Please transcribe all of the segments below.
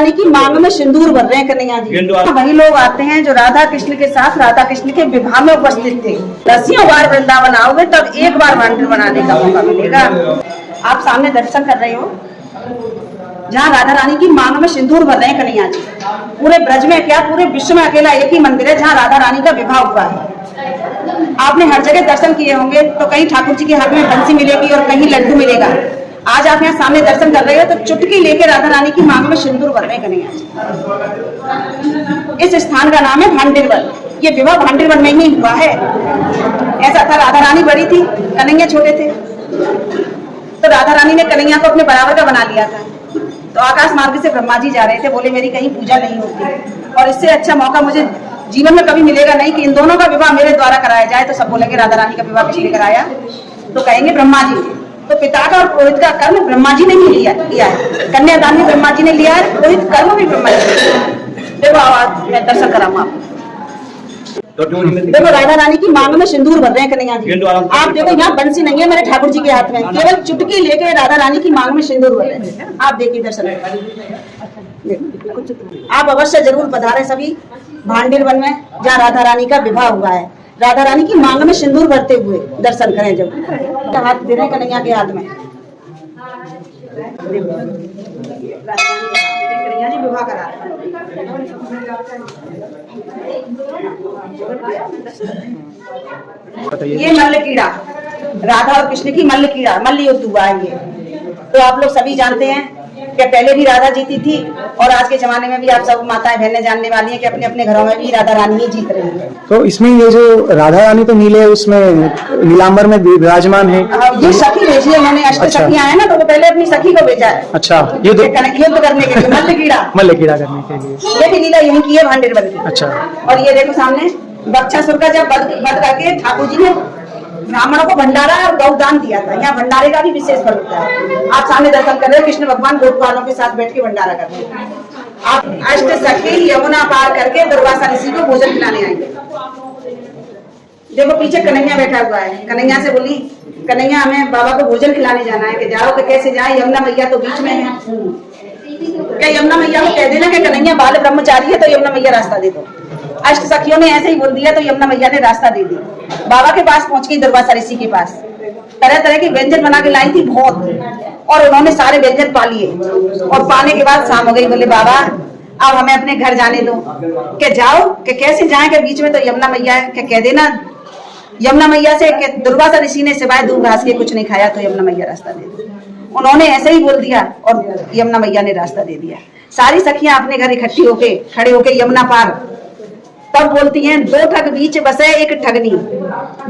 रानी की मांग में सिंदूर भर रहे हैं कन्हैया जी। वही लोग आते हैं जो राधा कृष्ण के साथ राधा कृष्ण के विवाह में उपस्थित थे। 10 बार वृंदावन आओगे तब एक बार भांडे बनाने का मौका मिलेगा। आप सामने दर्शन कर रहे हो जहाँ राधा रानी की मांग में सिंदूर भर रहे हैं कन्हैया जी। पूरे ब्रज में क्या पूरे विश्व में अकेला एक ही मंदिर है जहाँ राधा रानी का विवाह हुआ है। आपने हर जगह दर्शन किए होंगे तो कहीं ठाकुर जी के हाथ में बंसी मिलेगी और कहीं लड्डू मिलेगा। आज आप यहाँ सामने दर्शन कर रहे हो तो चुटकी लेके राधा रानी की मांग में सिंदूर भर रहे हैं कन्हैया जी। इस स्थान का नाम है भांडेरवन। ये विवाह भांडेरवन में ही हुआ है। ऐसा था, राधा रानी बड़ी थी, कन्हैया छोटे थे, तो राधा रानी ने कन्हैया को अपने बराबर का बना लिया था। तो आकाश मार्ग से ब्रह्मा जी जा रहे थे, बोले मेरी कहीं पूजा नहीं होती और इससे अच्छा मौका मुझे जीवन में कभी मिलेगा नहीं कि इन दोनों का विवाह मेरे द्वारा कराया जाए। तो सब बोलेंगे राधा रानी का विवाह किसने कराया? तो कहेंगे ब्रह्मा जी। तो पिता का और पुरोहित का कर्म ब्रह्मा जी ने भी लिया है। कन्यादान भी ब्रह्मा जी ने लिया है, पुरोहित कर्म भी ब्रह्मा जी ने। देखो आवाज मैं दर्शन कराऊंगा आपको। देखो राधा रानी की मांग में सिंदूर भर रहे हैं कन्हैया जी। आप देखो यहाँ बंसी नहीं है मेरे ठाकुर जी के हाथ में, केवल चुटकी लेके राधा रानी की मांग में सिंदूर भर रहे हैं। आप देखिए दर्शन, आप अवश्य जरूर पधारे सभी भांडेरवन में जहाँ राधा रानी का विवाह हुआ है। राधा रानी की मांग में सिंदूर भरते हुए दर्शन करें। जब हाथ दे रहे हैं कन्हैया के हाथ में, कन्हैया जी विवाह करा रहे हैं। ये मल्ल कीड़ा, राधा और कृष्ण की मल्ल कीड़ा, मल्ल युद्ध हुआ है ये। तो आप लोग सभी जानते हैं कि पहले भी राधा जीती थी और आज के जमाने में भी आप सब माताएं बहनें जानने वाली हैं कि अपने अपने घरों में भी राधा रानी ही जीत रही है। तो इसमें ये जो राधा रानी तो नीले उसमें नीलांबर में विराजमान है। ये सखी भेजी है मैंने, अष्ट सखियां हैं ना, तो वो पहले अपनी सखी को भेजा है। अच्छा, युद्ध करने के लिए मल्ल कीड़ा करने के लिए ये भी लीला यही की है भांडेरवन की। अच्छा, और ये देखो सामने बक्षासुर का जब वध करके ठाकुर जी ने ब्राह्मणों को भंडारा और गौदान दिया था। यहाँ भंडारे का भी विशेष फल होता है। आप सामने दर्शन कर रहे हो, कृष्ण भगवान गोपवालों के साथ बैठ के भंडारा करते हैं। आप अष्ट सखी यमुना पार करके दुर्वासा ऋषि को भोजन खिलाने आएंगे। देखो पीछे कन्हैया बैठा हुआ है। कन्हैया से बोली, कन्हैया हमें बाबा को भोजन खिलाने जाना है। कि जाओ कि कैसे जाए, यमुना मैया तो बीच में है। क्या यमुना मैया को कह देना कि कन्हैया बाल ब्रह्मचारी है तो यमुना मैया रास्ता दे दो। अष्ट सखियों ने ऐसे ही बोल दिया तो यमुना मैया ने रास्ता दे दी। बाबा के पास पहुंच गई, दुर्वासा ऋषि के पास। तरह तरह के व्यंजन बना के लाई थी बहुत, और उन्होंने सारे व्यंजन पा लिए। और पाने के बाद शाम हो गई। बोले बाबा अब हमें अपने घर जाने दो। के जाओ कि कैसे जाए के बीच में तो यमुना मैया है। के कह देना यमुना मैया से कि दुर्वासा ऋषि ने सिवाय दूध घास के कुछ नहीं खाया तो यमुना मैया रास्ता दे दो। उन्होंने ऐसे ही बोल दिया और यमुना मैया ने रास्ता दे दिया। सारी सखियां अपने घर इकट्ठी होके खड़े होके यमुना पार, तब बोलती हैं दो ठग बीच बसे एक ठगनी।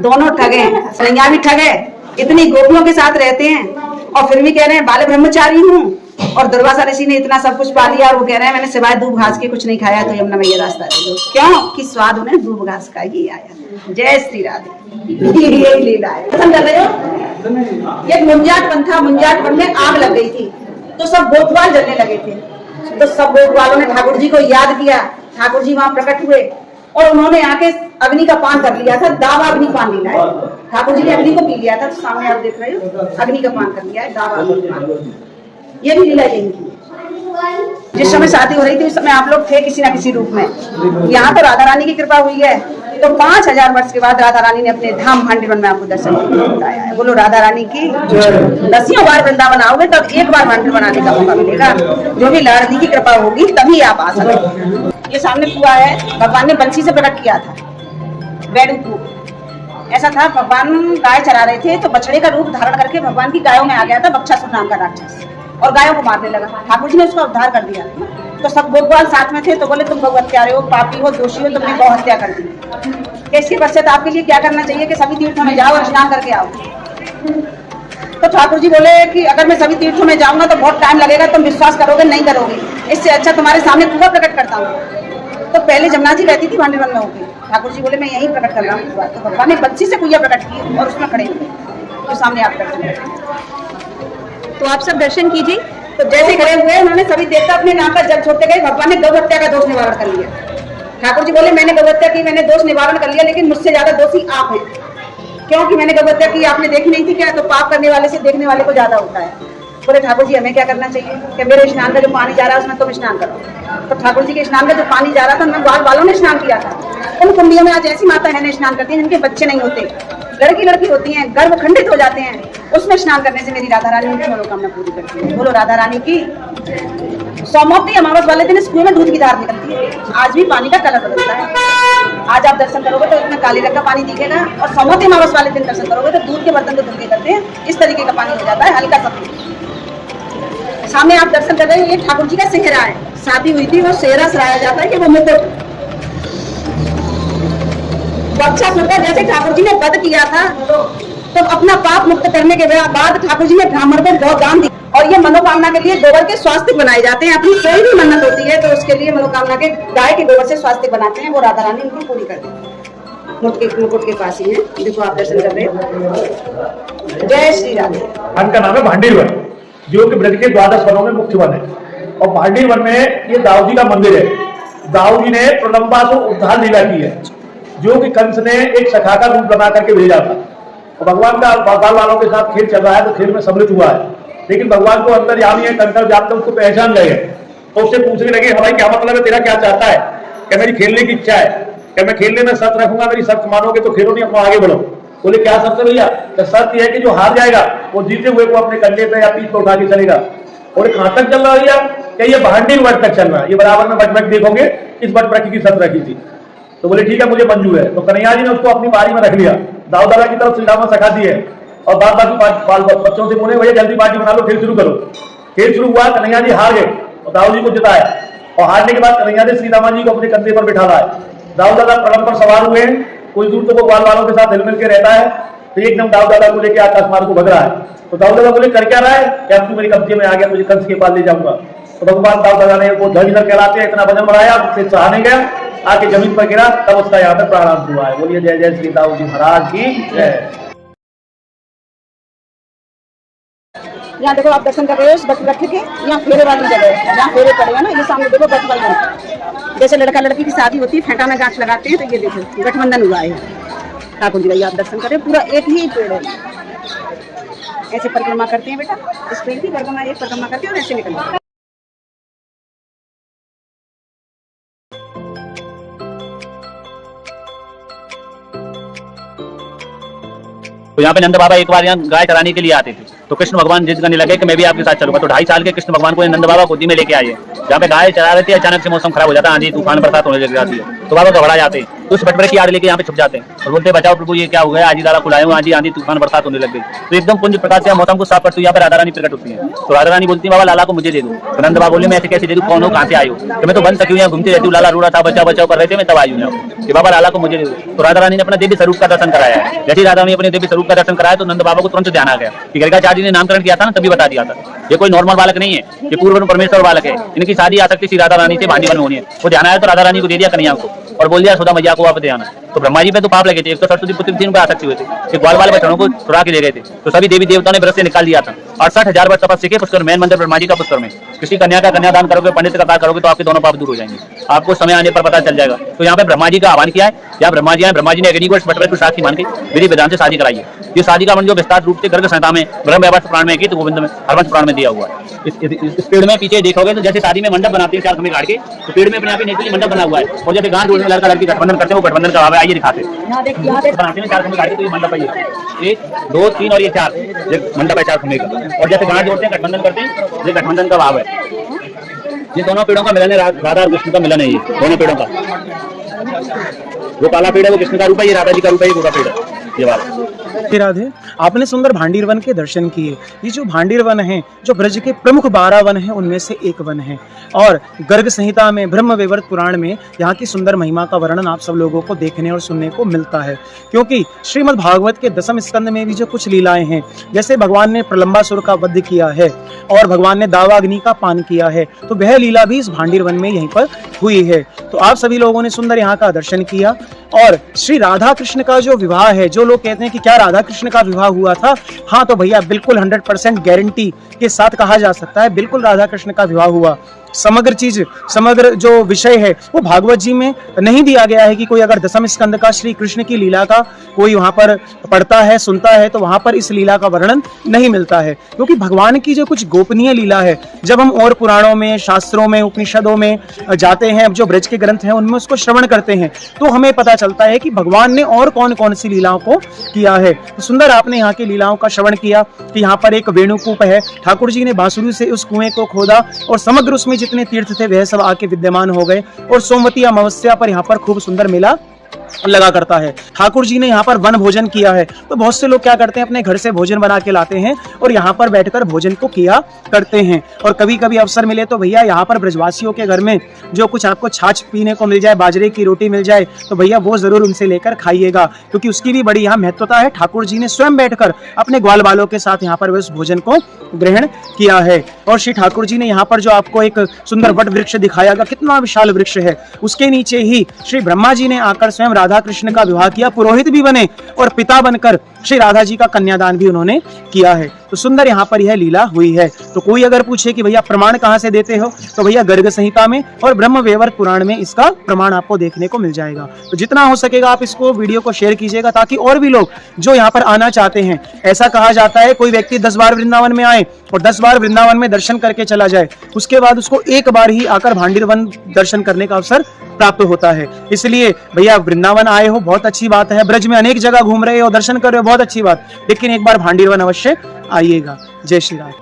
दोनों ठगे, सैया भी ठगे, इतनी गोपियों के साथ रहते हैं और फिर भी कह रहे हैं बाल ब्रह्मचारी हूँ। और दुर्वासा ऋषि ने इतना सब कुछ पा लिया और वो कह रहे हैं मैंने सिवाय दूब घास के कुछ नहीं खाया तो यमुना मैया रास्ता दे दो। क्यों कि स्वाद उन्हें दूब घास का ही आया। जय श्री राधे। यही लीला है। पसंद कर रहे हो? एक मुंजाटपन था, मुंजाटपन में आग लग गई थी तो सब गोपवाल जलने लगे थे। तो सब गोपवालों ने ठाकुर जी को याद किया। ठाकुर जी वहां प्रकट हुए और उन्होंने आके अग्नि का पान कर लिया था। दावा अग्नि पान लीला है। ठाकुर जी ने अग्नि को पी लिया था। तो सामने आप देख रहे हो अग्नि का पान कर लिया है, दावा अग्नि पान। ये भी लीला यही की। जिस समय शादी हो रही थी उस समय आप लोग थे किसी न किसी रूप में। यहाँ तो राधा रानी की कृपा हुई है। तो 5000 वर्ष के बाद राधा रानी ने अपने धाम भांडेरवन में आपको दर्शन बताया है। बोलो राधा रानी की 10 बार वृंदावन आओगे तब एक बार भांडेरवन आने का मौका मिलेगा। जो भी लाडली की कृपा होगी तभी आप आ सकते। ये सामने कुआ है, भगवान ने बंसी से प्रकट किया था। बैडू को ऐसा था, भगवान गाय चरा रहे थे तो बछड़े का रूप धारण करके भगवान की गायों में आ गया था बक्षासुर नाम का राक्षस और गायों को मारने लगा। ठाकुर जी ने उसका उद्धार कर दिया। तो सब गोपवाल साथ में थे तो बोले तुम गौ हत्यारे हो, पापी हो, दोषी हो, तुमने गौ हत्या कर दी। इसके पश्चात आपके लिए क्या करना चाहिए कि सभी तीर्थों में जाओ और स्नान करके आओ। तो ठाकुर जी बोले कि अगर मैं सभी तीर्थों में जाऊंगा तो बहुत टाइम लगेगा, तुम विश्वास करोगे नहीं करोगे, इससे अच्छा तुम्हारे सामने कुआं प्रकट करता हूँ। तो पहले जमुना जी रहती थी भांडेरवन में होगी। ठाकुर जी बोले मैं यही प्रकट कर रहा हूँ। तो भगवान ने बंसी से कुआं प्रकट की और उसमें खड़े हुए। तो सामने आप दर्शन, तो आप सब दर्शन कीजिए। तो जैसे खड़े हुए उन्होंने सभी देवता अपने नाम पर जल छोड़ते गए। भगवान ने गौ हत्या का दोष निवारण कर लिया। ठाकुर जी बोले मैंने गौ हत्या की, मैंने दोष निवारण कर लिया, लेकिन मुझसे ज्यादा दोषी आप हैं। क्योंकि मैंने गौ हत्या की आपने देखी नहीं थी क्या? तो पाप करने वाले से देखने वाले को ज्यादा होता है। बोले ठाकुर जी हमें क्या करना चाहिए कि मेरे स्नान का जो पानी जा रहा है उसमें तुम स्नान करो। तो ठाकुर जी के स्नान का जो पानी जा रहा था उनमें ग्वाल वालों ने स्नान किया था। उन कुंडियों में आज ऐसी माता है स्नान करती हैं जिनके बच्चे नहीं होते, लड़की होती हैं, गर्भ खंडित हो जाते हैं, उसमें स्नान करने से मेरी राधा रानी उनकी मनोकामना पूरी करती है। बोलो राधा रानी की। सोमवती अमावस वाले दिन इस कुएं में दूध की धार निकलती है। आज भी पानी का कलर बदलता है। आज आप दर्शन करोगे तो इसमें काले रंग का पानी दिखेगा, और सोमवती अमावस वाले दिन दर्शन करोगे तो दूध के बर्तन को धुलके करते हैं इस तरीके का पानी हो जाता है, हल्का सा। सामने आप दर्शन कर रहे हैं, ये ठाकुर जी का सेहरा है। शादी हुई थी, वो सेहरा सराया जाता है कि वो मुकुट बच्चा सुनकर जैसे ठाकुर जी ने वध किया था तो अपना पाप मुक्त करने के बाद ठाकुर जी ने ब्राह्मण को गौ दान दी। और ये मनोकामना के लिए गोबर के स्वास्तिक बनाए जाते हैं। अपनी कोई भी मन्नत होती है तो उसके लिए मनोकामना के गाय के गोबर से स्वास्तिक बनाते हैं, वो राधा रानी उनको पूरी करती है। मुकुट के पास ही है, देखो आप दर्शन कर रहे हो। जय श्री राधे। वन का नाम है भांडीर वन, जो कि ब्रज के 12 वनों में मुख्य वन है। और भांडीर वन में ये दाऊ जी का मंदिर है। दाऊ जी ने प्रलंबा को उद्धार लीला की है, जो कि कंस ने एक सखा का रूप बना करके भेजा था। और भगवान का बाल वालों के साथ खेल चल रहा है तो खेल में सम्मिलित हुआ है, लेकिन भगवान को अंतर्यामी है, कंकर जाकर उसको पहचान गए। तो उससे पूछने लगे हमारी क्या मतलब है, तेरा क्या चाहता है? क्या मेरी खेलने की इच्छा है, क्या मैं खेलने में शर्त रखूंगा, मेरी शर्त मानोगे तो खेलो, नहीं अपना आगे बढ़ो। बोले क्या शर्त है भैया? तो शर्त यह है कि जो हार जाएगा वो जीते हुए को अपने कंधे पे या पीठ पे उठा के चलेगा। और कहां तक चल रहा है भैया? क्या ये भांडीर वट तक चल रहा है, ये बराबर में बट देखोगे इस बट प्रति की शर्त रखी थी। तो बोले ठीक है मुझे मंजूर है। तो कन्हैया जी ने उसको अपनी बारी में रख लिया। दाऊ दादा की तरफ श्रीरामा सखा दी है और बाद बाकी बच्चों से बोले भैया जल्दी पार्टी बना लो, खेल शुरू करो। खेल शुरू हुआ, कन्हैया जी हार गए और दाऊ जी को जिताया। और हारने के बाद कन्हैया जी श्रीरामा जी को अपने कंधे पर बिठा लाए। दाऊ दादा पलंग पर सवार हुए, कुछ दूर तो वो ग्वाल वालों के साथ हिल मिल के रहता है। तो एकदम दाऊ दादा को लेकर आकाश मार्ग को भग रहा है। तो दाऊ दादा बोले कर क्या रहा है? क्या तू मेरे कब्जे में आ गया, मुझे कंस के पास ले जाऊंगा। तो भगवान दाऊ दादा ने वो ध्वज कहलाते हैं, इतना वजन बढ़ाया, उससे सहाने गया, आके जमीन पर गिरा, तब उसका यहाँ पर प्राणांत हुआ है। बोलिए जय जय श्री दाऊ जी महाराज की जय। यहाँ देखो आप दर्शन कर रहे हो इस बट के, यहाँ फेरे वाली जगह है, यहाँ फेरे पड़े हैं ना, ये सामने देखो गठबंधन। जैसे लड़का लड़की की शादी होती है, फेंटा में गांठ लगाते हैं, तो ये देखो गठबंधन हुआ है। ठाकुर जी का आप दर्शन करें, पूरा एक ही पेड़ है। ऐसे परिक्रमा करते हैं बेटा, इस पेड़ की परिक्रमा एक परिक्रमा करते हैं और ऐसे निकलते हैं। तो यहाँ पे नंद बाबा एक बार यहाँ गाय चराने के लिए आते थे, तो कृष्ण भगवान जिद करने लगे कि मैं भी आपके साथ चलूंगा। तो 2.5 साल के कृष्ण भगवान को नंद बाबा गोदी में लेके आए। जहाँ पे गाय चरा रहे थे, अचानक से मौसम खराब हो जाता है, आंधी तूफान बरसात होने लग जाती है। तो बाबा घबरा जाते हैं, तो उस बटबड़े की आड़ लेके यहाँ पे छुप जाते हैं और बोलते हैं बचाओ प्रभु, ये क्या हो गया, आजी दादा खुलाए हुए, आंधी तूफान बरसात होने लग गई। तो एकदम पुंज प्रकाश से मौसम को साफ करते हुए यहाँ पर राधा रानी प्रकट होती है। तो राधा रानी बोलती है बाबा लाला को मुझे दे दो। तो नंद बाबा बोले मैं ऐसे कैसे दे दूं, कौन हो, कहाँ से आए हो? तो मैं तो बंद सकी हुई घूमती रहती हूँ, लाला रो रहा था, बचाओ बचाओ कर रहे थे, मैं तब आई हूँ कि बाबा लाला को मुझे दे दो। तो राधा रानी ने अपना देवी स्वरूप का दर्शन कराया है। जैसे राधा रानी अपने देवी स्वरूप का दर्शन कराया तो नंद बाबा को तुरंत ध्यान आ गया कि गर्गाचार्य जी ने नामकरण किया था ना, तभी बता दिया था ये कोई नॉर्मल बालक नहीं है, ये पूर्व परमेश्वर बालक है, इनकी शादी आ सकती श्री राधा रानी से भांडीवन में होनी है। वो ध्यान आया तो राधा रानी को दे दिया कन्हैया को और बोल दिया सुधा मैया को आप ध्यान। तो ब्रह्मा जी पे तो पाप लगे थे, एक तो सरस्वती पुत्री थी, उन पर आसक्ति हुए थे, एक ग्वाल वाले बच्चों को चुरा के दे गए थे। तो सभी देवी देवताओं ने व्रत से निकाल दिया था। 68,000 वर्ष तपस्या के पुष्कर मैन मंदिर ब्रह्मा जी का पुष्कर में किसी कन्या का कन्यादान करोगे, पंडित का करोगे तो आपके दोनों पाप दूर हो जाएंगे, आपको समय आने पर पता चल जाएगा। तो यहाँ पे ब्रह्मा जी का आह्वान किया है, यहाँ ब्रह्मा जी आए, ब्रह्मा जी ने अग्नि को बटवे को साक्षी मान के विधि विधान से शादी कराई है। ये शादी का मन जो विस्तार रूप से गर्ग संहिता में ब्रह्म वैवर्त पुराण में की, तो गोविंद में हरवंश पुराण में दिया हुआ है। इस पेड़ में पीछे देखोगे तो जैसे शादी में मंडप बनाते हैं 4 खंभे गाड़ के, तो पेड़ में अपने आप ही नेचुरली मंडप बना हुआ है। और जैसे गांठ जोड़ने लड़का लड़की गठबंधन करते हैं, वो गठबंधन का भाव है। आइए दिखाते हैं, बनाते हैं 4 खंभे गाड़ के, तो ये मंडप है, 1 2 3 और ये 4 मंडप है 4 खंभे का। और जैसे गांठ जोड़ते हैं, गठबंधन करते हैं, ये गठबंधन का भाव है। ये दोनों पेड़ों का मिलन है, राधा और कृष्ण का मिलन है। ये दोनों पेड़ों का, वो काला पेड़ है वो कृष्ण का रूप है, ये राधा जी का रूप है, ये गोरा पेड़ है ये वाला। राधे, आपने सुंदर भांडीर वन के दर्शन किए। ये जो भांडीर वन है, जो ब्रज के प्रमुख 12 वन हैं, उनमें से एक वन है। और गर्ग संहिता में, ब्रह्म वैवर्त पुराण में यहाँ की सुंदर महिमा का वर्णन आप सब लोगों को देखने और सुनने को मिलता है। क्योंकि श्रीमद् भागवत के 10वें स्कंद में भी जो कुछ लीलाएं हैं, जैसे भगवान ने प्रलंबासुर का वध किया है और भगवान ने दावाग्नि का पान किया है, तो वह लीला भी इस भांडीर वन में यहीं पर हुई है। तो आप सभी लोगों ने सुंदर यहाँ का दर्शन किया। और श्री राधा कृष्ण का जो विवाह है, जो लोग कहते हैं कि क्या राधा कृष्ण का विवाह हुआ था, हाँ तो भैया बिल्कुल 100% गारंटी के साथ कहा जा सकता है, बिल्कुल राधा कृष्ण का विवाह हुआ। समग्र चीज, समग्र जो विषय है वो भागवत जी में नहीं दिया गया है कि कोई अगर दसम स्कंद का श्री कृष्ण की लीला का कोई वहां पर पढ़ता है, सुनता है, तो वहां पर इस लीला का वर्णन नहीं मिलता है। क्योंकि भगवान की जो कुछ गोपनीय लीला है, जब हम और पुराणों में, शास्त्रों में, उपनिषदों में जाते हैं, जो ब्रज के ग्रंथ हैं उनमें उसको श्रवण करते हैं, तो हमें पता चलता है कि भगवान ने और कौन कौन सी लीलाओं को किया है। तो सुंदर आपने यहाँ की लीलाओं का श्रवण किया कि यहाँ पर एक वेणुकूप है, ठाकुर जी ने बांसुरी से उस कुएं को खोदा और समग्र उसमें जितने तीर्थ थे वह सब आके विद्यमान हो गए, और सोमवती अमावस्या पर यहाँ पर खूब सुंदर मेला लगा करता है। ठाकुर जी ने यहाँ पर वन भोजन किया है, तो बहुत से लोग क्या करते हैं, अपने घर से भोजन बना के लाते हैं और यहाँ पर बैठकर भोजन को किया करते हैं। और कभी कभी अवसर मिले तो भैया यहाँ पर ब्रजवासियों के घर में जो कुछ आपको छाछ पीने को मिल जाए, बाजरे की रोटी मिल जाए, तो भैया वो जरूर उनसे लेकर खाइएगा, क्योंकि उसकी भी बड़ी यहाँ महत्वता है। ठाकुर जी ने स्वयं बैठकर अपने ग्वाल बालों के साथ यहाँ पर उस भोजन को ग्रहण किया है। और श्री ठाकुर जी ने यहाँ पर जो आपको एक सुंदर वट वृक्ष दिखाया गया, कितना विशाल वृक्ष है, उसके नीचे ही श्री ब्रह्मा जी ने आकर स्वयं राधा कृष्ण का विवाह किया, पुरोहित भी बने और पिता बनकर श्री राधा जी का कन्यादान भी उन्होंने किया है। तो सुंदर यहाँ पर यह लीला हुई है। तो कोई अगर पूछे कि भैया प्रमाण कहाँ से देते हो, तो भैया गर्ग संहिता में और ब्रह्म वैवर्त पुराण में इसका प्रमाण आपको देखने को मिल जाएगा। तो जितना हो सकेगा आप इसको वीडियो को शेयर कीजिएगा, ताकि और भी लोग जो यहाँ पर आना चाहते हैं, ऐसा कहा जाता है कोई व्यक्ति 10 बार वृंदावन में आए और 10 बार वृंदावन में दर्शन करके चला जाए, उसके बाद उसको एक बार ही आकर भांडीर वन दर्शन करने का अवसर प्राप्त होता है। इसलिए भैया वृंदावन आए हो बहुत अच्छी बात है, ब्रज में अनेक जगह घूम रहे हो, दर्शन कर रहे हो बहुत अच्छी बात, लेकिन एक बार भांडीर वन अवश्य आइएगा। जय श्री राम।